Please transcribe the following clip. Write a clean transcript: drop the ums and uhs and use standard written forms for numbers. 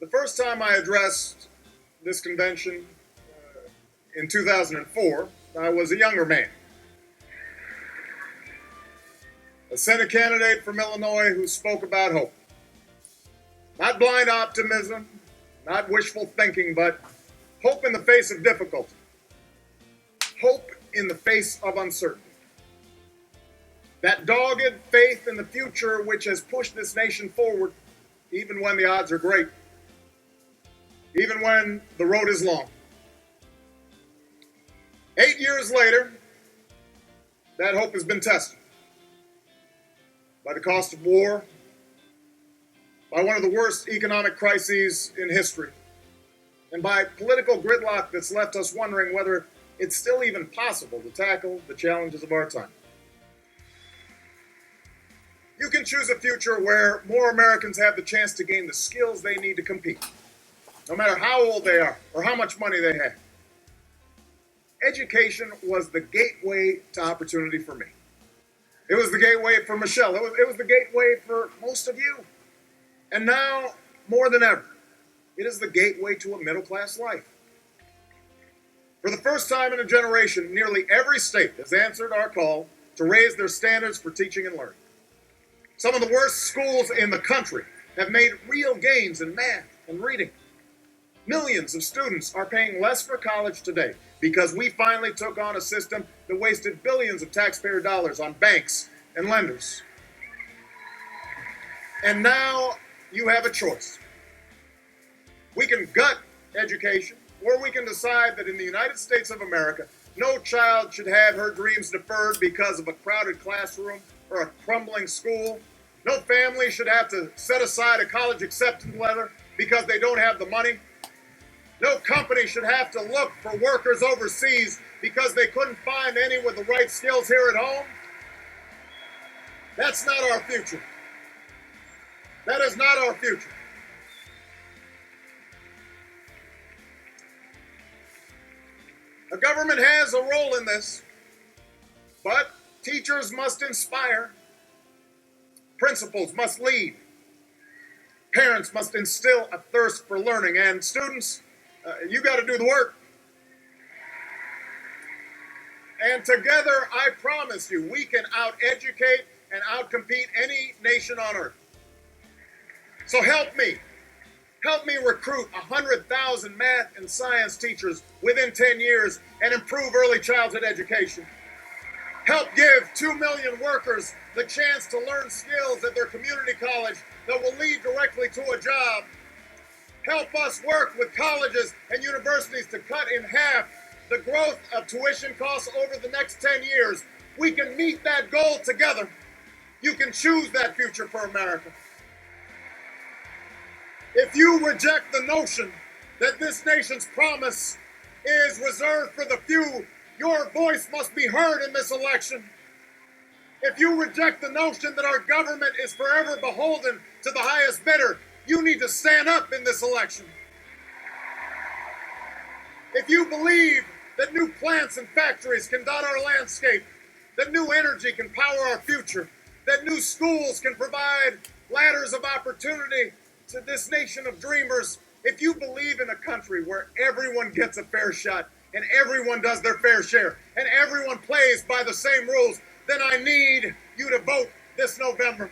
The first time I addressed this convention in 2004, I was a younger man. A Senate candidate from Illinois who spoke about hope. Not blind optimism, not wishful thinking, but hope in the face of difficulty. Hope in the face of uncertainty. That dogged faith in the future which has pushed this nation forward, even when the odds are great, even when the road is long. 8 years later, that hope has been tested by the cost of war, by one of the worst economic crises in history, and by political gridlock that's left us wondering whether it's still even possible to tackle the challenges of our time. You can choose a future where more Americans have the chance to gain the skills they need to compete, no matter how old they are or how much money they have. Education was the gateway to opportunity for me. It was the gateway for Michelle. It was the gateway for most of you. And now, more than ever, it is the gateway to a middle-class life. For the first time in a generation, nearly every state has answered our call to raise their standards for teaching and learning. Some of the worst schools in the country have made real gains in math and reading. Millions of students are paying less for college today because we finally took on a system that wasted billions of taxpayer dollars on banks and lenders. And now you have a choice. We can gut education, or we can decide that in the United States of America, no child should have her dreams deferred because of a crowded classroom or a crumbling school. No family should have to set aside a college acceptance letter because they don't have the money. No company should have to look for workers overseas because they couldn't find any with the right skills here at home. That's not our future. That is not our future. The government has a role in this, but teachers must inspire, principals must lead, parents must instill a thirst for learning, and students, you got to do the work. And together, I promise you, we can out-educate and out-compete any nation on earth. So help me recruit 100,000 math and science teachers within 10 years and improve early childhood education. Help give 2 million workers the chance to learn skills at their community college that will lead directly to a job. Help us work with colleges and universities to cut in half the growth of tuition costs over the next 10 years. We can meet that goal together. You can choose that future for America. If you reject the notion that this nation's promise is reserved for the few, your voice must be heard in this election. If you reject the notion that our government is forever beholden to the highest bidder, you need to stand up in this election. If you believe that new plants and factories can dot our landscape, that new energy can power our future, that new schools can provide ladders of opportunity to this nation of dreamers, if you believe in a country where everyone gets a fair shot and everyone does their fair share and everyone plays by the same rules, then I need you to vote this November.